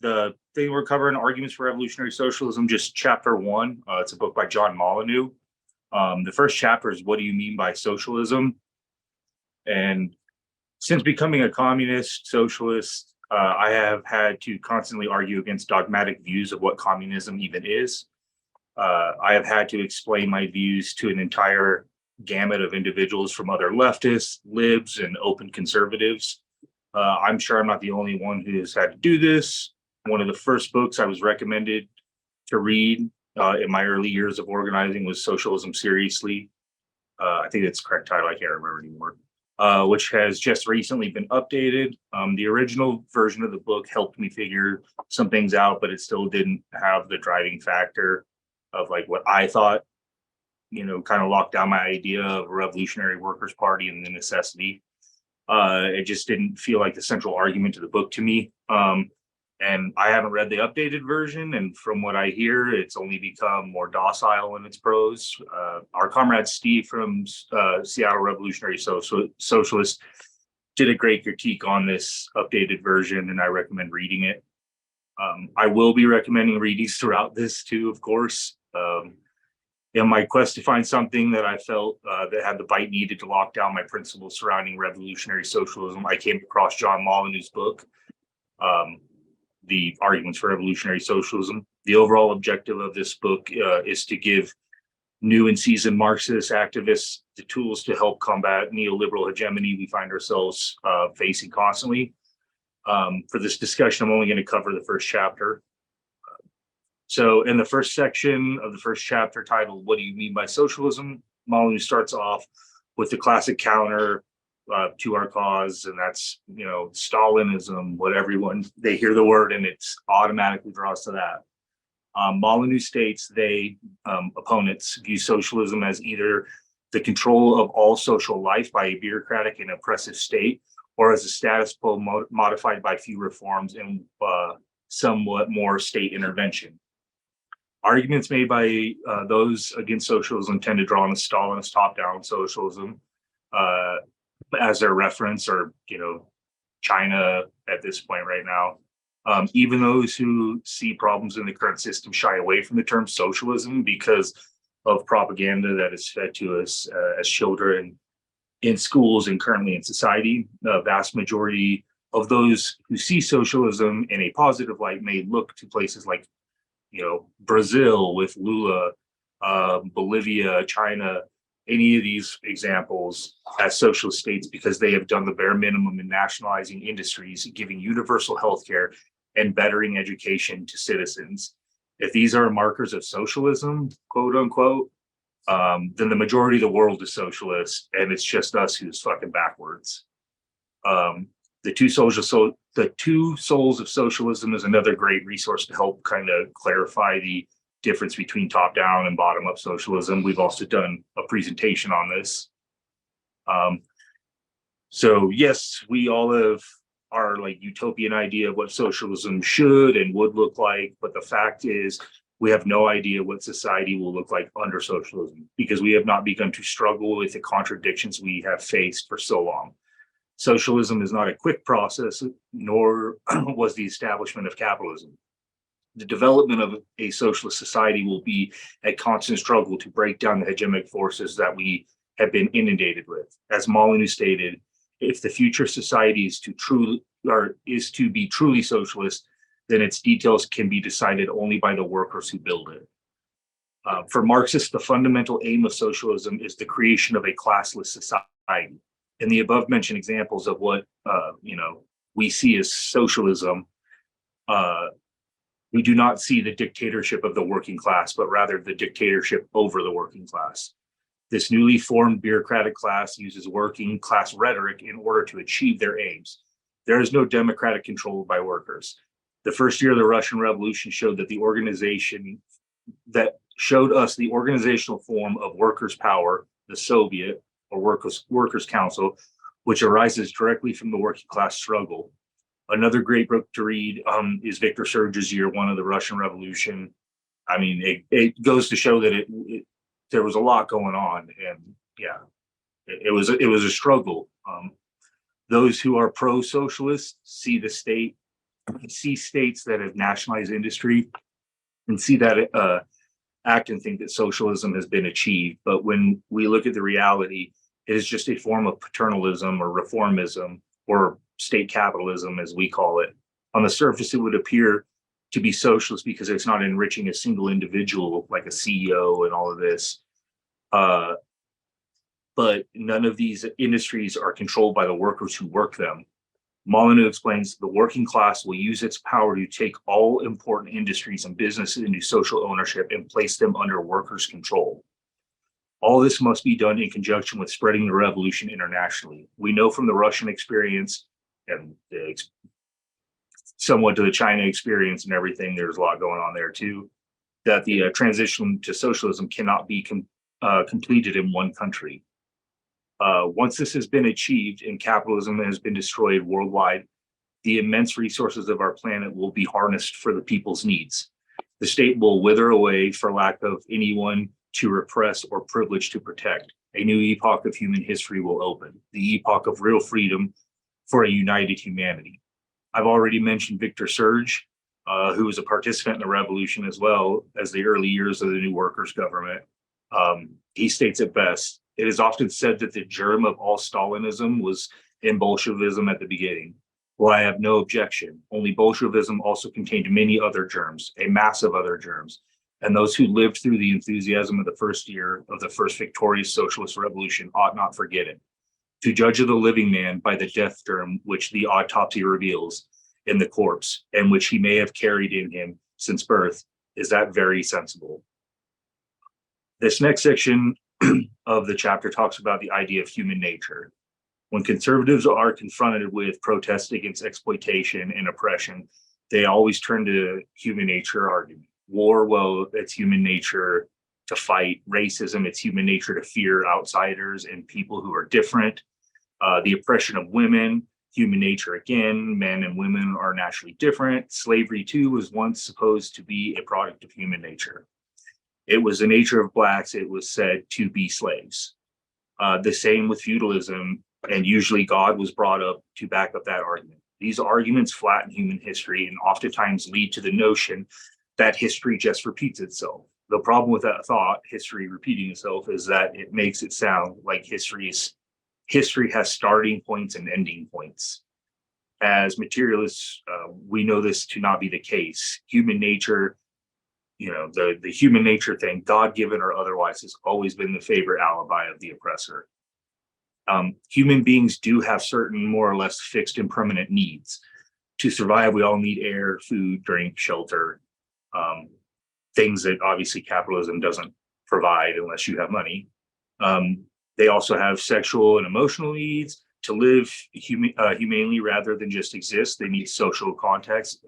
the thing we're covering, Arguments for Revolutionary Socialism, just chapter one. It's a book by John Molyneux. The first chapter is What Do You Mean by Socialism? And since becoming a communist socialist, I have had to constantly argue against dogmatic views of what communism even is. I have had to explain my views to an entire gamut of individuals from other leftists, libs, and open conservatives. I'm sure I'm not the only one who has had to do this. One of the first books I was recommended to read in my early years of organizing was Socialism Seriously. I think that's the correct title. I can't remember anymore. Which has just recently been updated. The original version of the book helped me figure some things out, but it still didn't have the driving factor of like what I thought, kind of locked down my idea of a revolutionary workers' party and the necessity. It just didn't feel like the central argument to the book to me. And I haven't read the updated version. And from what I hear, it's only become more docile in its prose. Our comrade Steve from Seattle Revolutionary Socialist did a great critique on this updated version, and I recommend reading it. I will be recommending readings throughout this too, of course. In my quest to find something that I felt that had the bite needed to lock down my principles surrounding revolutionary socialism, I came across John Molyneux's book, The Arguments for Revolutionary Socialism. The overall objective of this book is to give new and seasoned Marxist activists the tools to help combat neoliberal hegemony we find ourselves facing constantly. For this discussion, I'm only going to cover the first chapter. So in the first section of the first chapter titled, What Do You Mean by Socialism? Molyneux starts off with the classic counter to our cause, and that's, Stalinism, what they hear the word and it automatically draws to that. Molyneux states opponents view socialism as either the control of all social life by a bureaucratic and oppressive state, or as a status quo modified by few reforms and somewhat more state intervention. Arguments made by those against socialism tend to draw on the Stalinist top-down socialism as their reference, or China at this point right now. Even those who see problems in the current system shy away from the term socialism because of propaganda that is fed to us as children in schools and currently in society. The vast majority of those who see socialism in a positive light may look to places like Brazil with Lula, Bolivia, China, any of these examples as socialist states because they have done the bare minimum in nationalizing industries, giving universal health care, and bettering education to citizens. If these are markers of socialism, quote unquote, then the majority of the world is socialist, and it's just us who's fucking backwards. The Two Souls of Socialism is another great resource to help kind of clarify the difference between top-down and bottom-up socialism. We've also done a presentation on this. So yes, we all have our utopian idea of what socialism should and would look like, but the fact is we have no idea what society will look like under socialism because we have not begun to struggle with the contradictions we have faced for so long. Socialism is not a quick process, nor was the establishment of capitalism. The development of a socialist society will be a constant struggle to break down the hegemonic forces that we have been inundated with. As Molyneux stated, if the future society is to be truly socialist, then its details can be decided only by the workers who build it. For Marxists, the fundamental aim of socialism is the creation of a classless society. In the above mentioned examples of what we see as socialism, we do not see the dictatorship of the working class, but rather the dictatorship over the working class. This newly formed bureaucratic class uses working class rhetoric in order to achieve their aims. There is no democratic control by workers. The first year of the Russian Revolution showed us the organizational form of workers' power, the Soviet, or Workers' Council, which arises directly from the working class struggle. Another great book to read is Victor Serge's Year One of the Russian Revolution. I mean, it goes to show that there was a lot going on, and yeah, it was a struggle. Those who are pro-socialist see the state see states that have nationalized industry and see that act and think that socialism has been achieved. But when we look at the reality, it is just a form of paternalism or reformism or state capitalism, as we call it. On the surface, it would appear to be socialist because it's not enriching a single individual like a CEO and all of this. But none of these industries are controlled by the workers who work them. Molyneux explains the working class will use its power to take all important industries and businesses into social ownership and place them under workers' control. All this must be done in conjunction with spreading the revolution internationally. We know from the Russian experience and somewhat to the China experience and everything, there's a lot going on there too, that the transition to socialism cannot be completed in one country. Once this has been achieved and capitalism has been destroyed worldwide, the immense resources of our planet will be harnessed for the people's needs. The state will wither away for lack of anyone to repress or privilege to protect. A new epoch of human history will open, the epoch of real freedom for a united humanity. I've already mentioned Victor Serge, who was a participant in the revolution as well as the early years of the new workers' government. He states it best. It is often said that the germ of all Stalinism was in Bolshevism at the beginning. Well, I have no objection. Only Bolshevism also contained many other germs, a mass of other germs. And those who lived through the enthusiasm of the first year of the first victorious socialist revolution ought not forget it. To judge of the living man by the death germ which the autopsy reveals in the corpse, and which he may have carried in him since birth, is that very sensible. This next section of the chapter talks about the idea of human nature. When conservatives are confronted with protest against exploitation and oppression, they always turn to human nature argument. War, well, it's human nature to fight. Racism, it's human nature to fear outsiders and people who are different. The oppression of women, human nature again, men and women are naturally different. Slavery, too, was once supposed to be a product of human nature. It was the nature of blacks, it was said, to be slaves. The same with feudalism, and usually God was brought up to back up that argument. These arguments flatten human history and oftentimes lead to the notion that history just repeats itself. The problem with that thought, history repeating itself, is that it makes it sound like history has starting points and ending points. As materialists, we know this to not be the case. Human nature, the human nature thing, God-given or otherwise, has always been the favorite alibi of the oppressor. Human beings do have certain more or less fixed and permanent needs. To survive, we all need air, food, drink, shelter, things that obviously capitalism doesn't provide unless you have money. They also have sexual and emotional needs. To live humanely rather than just exist, they need social context,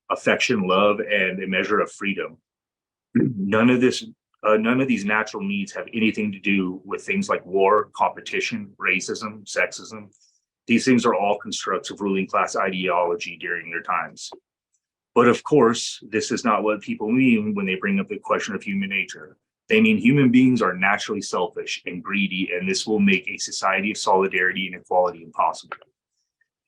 affection, love, and a measure of freedom. None of these natural needs have anything to do with things like war, competition, racism, sexism. These things are all constructs of ruling class ideology during their times. But of course, this is not what people mean when they bring up the question of human nature. They mean human beings are naturally selfish and greedy, and this will make a society of solidarity and equality impossible.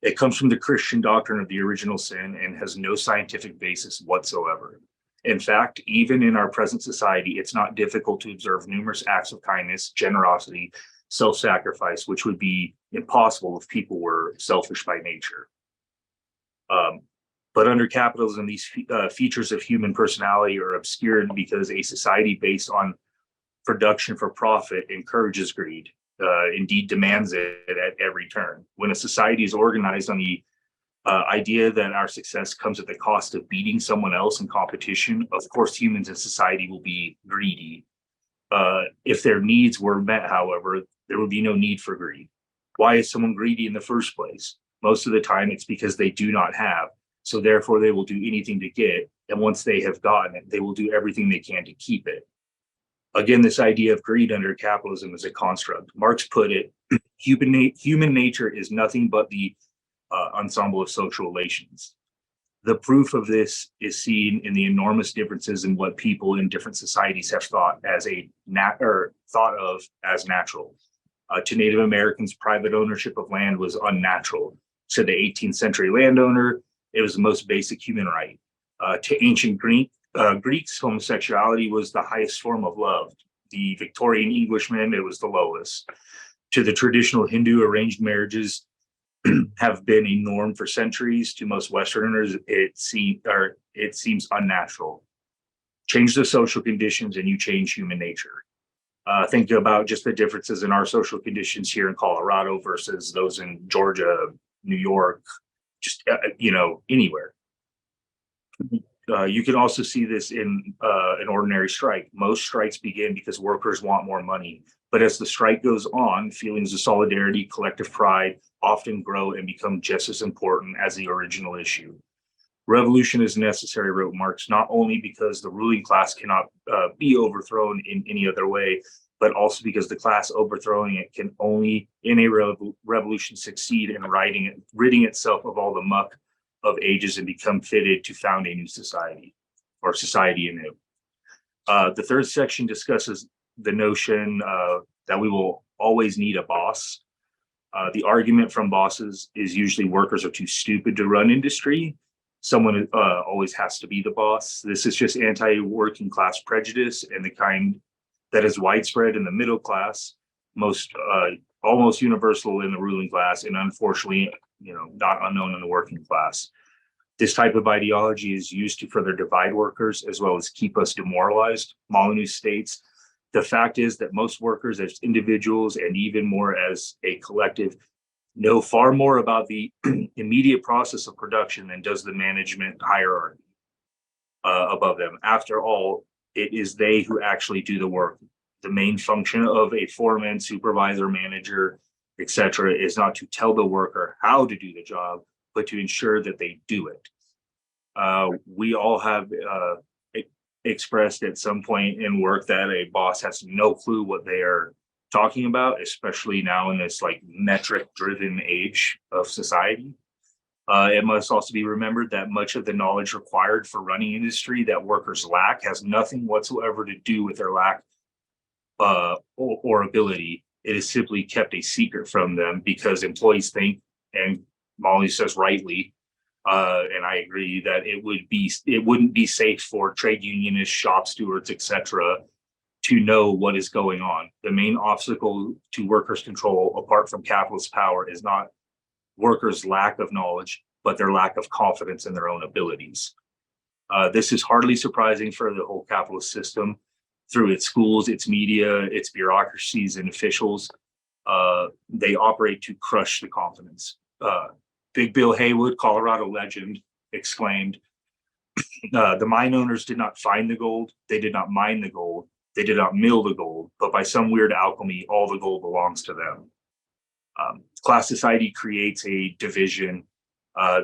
It comes from the Christian doctrine of the original sin and has no scientific basis whatsoever. In fact, even in our present society, it's not difficult to observe numerous acts of kindness, generosity, self-sacrifice, which would be impossible if people were selfish by nature. But under capitalism, these features of human personality are obscured because a society based on production for profit encourages greed, indeed demands it at every turn. When a society is organized on the idea that our success comes at the cost of beating someone else in competition, of course, humans in society will be greedy. If their needs were met, however, there would be no need for greed. Why is someone greedy in the first place? Most of the time, it's because they do not have. So therefore, they will do anything to get. And once they have gotten it, they will do everything they can to keep it. Again, this idea of greed under capitalism is a construct. Marx put it, human nature is nothing but the ensemble of social relations. The proof of this is seen in the enormous differences in what people in different societies have thought as thought of as natural. To Native Americans, private ownership of land was unnatural. To the 18th century landowner, It was the most basic human right. To ancient Greeks, homosexuality was the highest form of love. The Victorian Englishman, it was the lowest. To the traditional Hindu, arranged marriages have been a norm for centuries. To most Westerners, it seems unnatural. Change the social conditions and you change human nature. Think about just the differences in our social conditions here in Colorado versus those in Georgia, New York, just anywhere. You can also see this in an ordinary strike. Most strikes begin because workers want more money. But as the strike goes on, feelings of solidarity, collective pride often grow and become just as important as the original issue. Revolution is necessary, wrote Marx, not only because the ruling class cannot be overthrown in any other way, but also because the class overthrowing it can only in a revolution succeed in ridding itself of all the muck of ages and become fitted to found a new society, or society anew. The third section discusses the notion that we will always need a boss. The argument from bosses is usually workers are too stupid to run industry. Someone always has to be the boss. This is just anti-working class prejudice and the kind that is widespread in the middle class, almost universal in the ruling class, and unfortunately, not unknown in the working class. This type of ideology is used to further divide workers as well as keep us demoralized. Molyneux states, the fact is that most workers as individuals and even more as a collective know far more about the immediate process of production than does the management hierarchy above them. After all, it is they who actually do the work. The main function of a foreman, supervisor, manager, etc., is not to tell the worker how to do the job, but to ensure that they do it. We all have expressed at some point in work that a boss has no clue what they are talking about, especially now in this metric-driven age of society. It must also be remembered that much of the knowledge required for running industry that workers lack has nothing whatsoever to do with their lack or ability. It is simply kept a secret from them because employees think, and Molly says rightly, and I agree, that it wouldn't be safe for trade unionists, shop stewards, etc., to know what is going on. The main obstacle to workers' control, apart from capitalist power, is not workers' lack of knowledge, but their lack of confidence in their own abilities. This is hardly surprising for the whole capitalist system. Through its schools, its media, its bureaucracies and officials, they operate to crush the confidence. Big Bill Haywood, Colorado legend, exclaimed, the mine owners did not find the gold, they did not mine the gold, they did not mill the gold, but by some weird alchemy, all the gold belongs to them. Class society creates a division.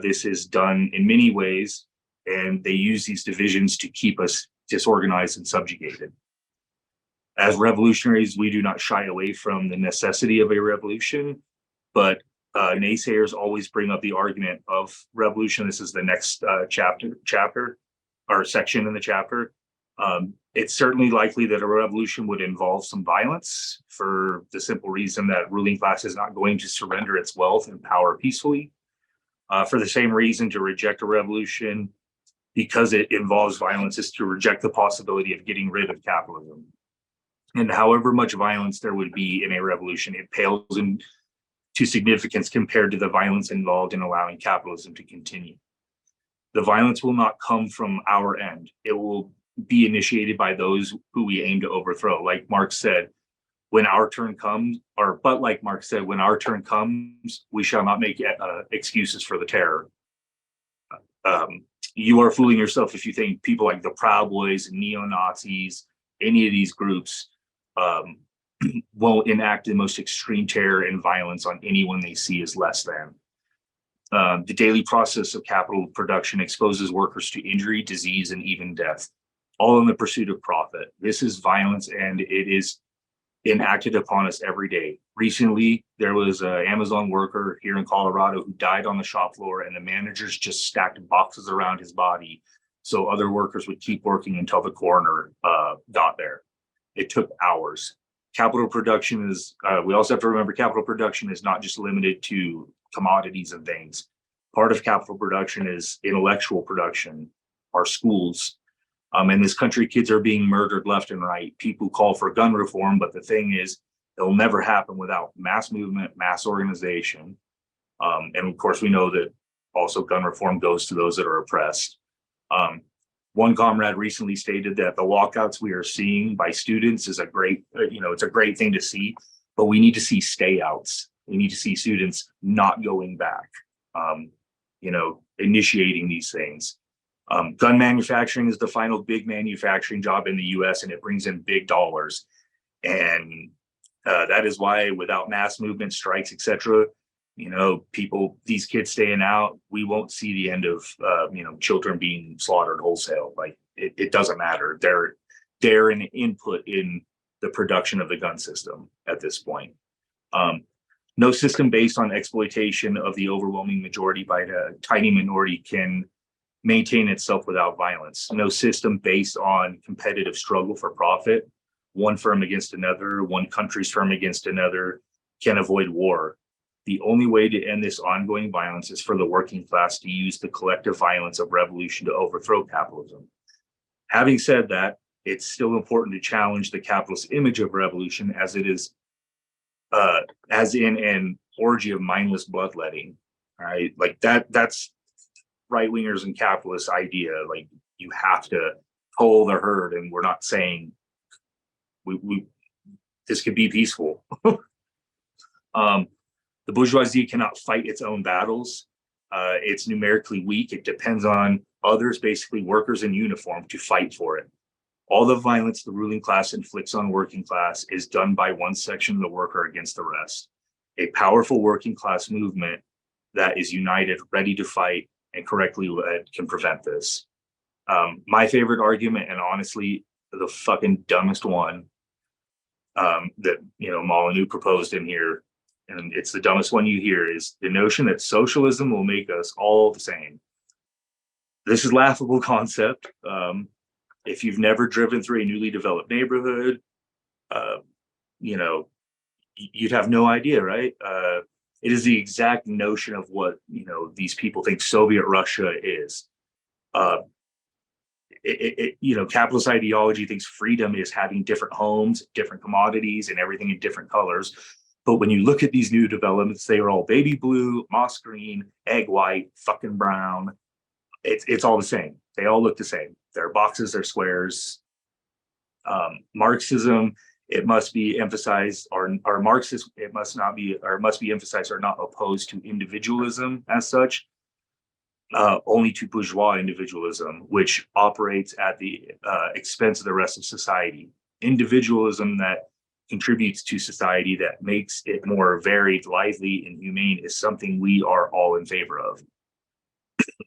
This is done in many ways, and they use these divisions to keep us disorganized and subjugated. As revolutionaries, we do not shy away from the necessity of a revolution, but naysayers always bring up the argument of revolution. This is the next chapter or section in the chapter. It's certainly likely that a revolution would involve some violence for the simple reason that ruling class is not going to surrender its wealth and power peacefully. For the same reason, to reject a revolution because it involves violence is to reject the possibility of getting rid of capitalism. And however much violence there would be in a revolution, it pales into significance compared to the violence involved in allowing capitalism to continue. The violence will not come from our end. It will be initiated by those who we aim to overthrow. Like Marx said, when our turn comes, like Marx said, when our turn comes, we shall not make excuses for the terror. You are fooling yourself if you think people like the Proud Boys and neo-Nazis, any of these groups, won't enact the most extreme terror and violence on anyone they see as less than. The daily process of capital production exposes workers to injury, disease, and even death, all in the pursuit of profit. This is violence, and it is enacted upon us every day. Recently, there was an Amazon worker here in Colorado who died on the shop floor, and the managers just stacked boxes around his body so other workers would keep working until the coroner got there. It took hours. Capital production is, we also have to remember capital production is not just limited to commodities and things. Part of capital production is intellectual production, our schools. In this country, kids are being murdered left and right. People call for gun reform, but the thing is, it'll never happen without mass movement, mass organization. And of course, we know that also gun reform goes to those that are oppressed. One comrade recently stated that the walkouts we are seeing by students is a great, it's a great thing to see, but we need to see stayouts. We need to see students not going back, initiating these things. Gun manufacturing is the final big manufacturing job in the US, and it brings in big dollars. And that is why without mass movement, strikes, etc., these kids staying out, we won't see the end of, children being slaughtered wholesale. Like it doesn't matter. They're an input in the production of the gun system at this point. No system based on exploitation of the overwhelming majority by the tiny minority can maintain itself without violence. No system based on competitive struggle for profit, one firm against another, one country's firm against another, can avoid war. The only way to end this ongoing violence is for the working class to use the collective violence of revolution to overthrow capitalism. Having said that, it's still important to challenge the capitalist image of revolution as it is, as in an orgy of mindless bloodletting, right? Like that's right-wingers and capitalist idea. Like you have to cull the herd, and we're not saying this could be peaceful. The bourgeoisie cannot fight its own battles. It's numerically weak. It depends on others, basically workers in uniform, to fight for it. All the violence the ruling class inflicts on working class is done by one section of the worker against the rest. A powerful working class movement that is united, ready to fight, and correctly led can prevent this. My favorite argument, and honestly, the fucking dumbest one that Molyneux proposed in here, and it's the dumbest one you hear, is the notion that socialism will make us all the same. This is a laughable concept. If you've never driven through a newly developed neighborhood, you'd have no idea, right? It is the exact notion of what these people think Soviet Russia is. Capitalist ideology thinks freedom is having different homes, different commodities, and everything in different colors. But when you look at these new developments, they are all baby blue, moss green, egg white, fucking brown. It's all the same. They all look the same. They're boxes, they're squares. Marxism, it must be emphasized, or Marxist, it must be emphasized, are not opposed to individualism as such, only to bourgeois individualism, which operates at the expense of the rest of society. Individualism that contributes to society, that makes it more varied, lively, and humane, is something we are all in favor of.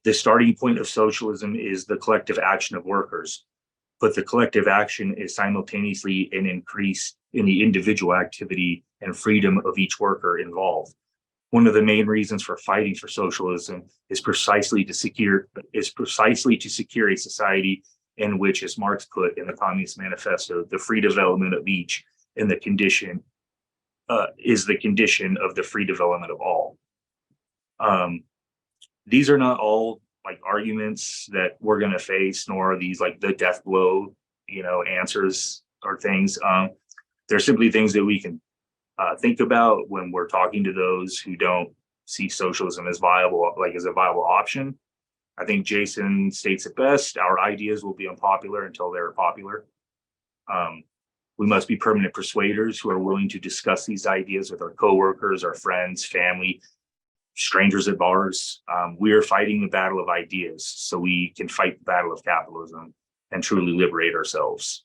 The starting point of socialism is the collective action of workers, but the collective action is simultaneously an increase in the individual activity and freedom of each worker involved. One of the main reasons for fighting for socialism is precisely to secure a society in which, as Marx put in the Communist Manifesto, the free development of each and the condition is the condition of the free development of all. These are not all like arguments that we're going to face, nor are these like the death blow, answers or things. They're simply things that we can think about when we're talking to those who don't see socialism as viable, as a viable option. I think Jason states it best: our ideas will be unpopular until they're popular. We must be permanent persuaders who are willing to discuss these ideas with our coworkers, our friends, family, strangers at bars. We are fighting the battle of ideas so we can fight the battle of capitalism and truly liberate ourselves.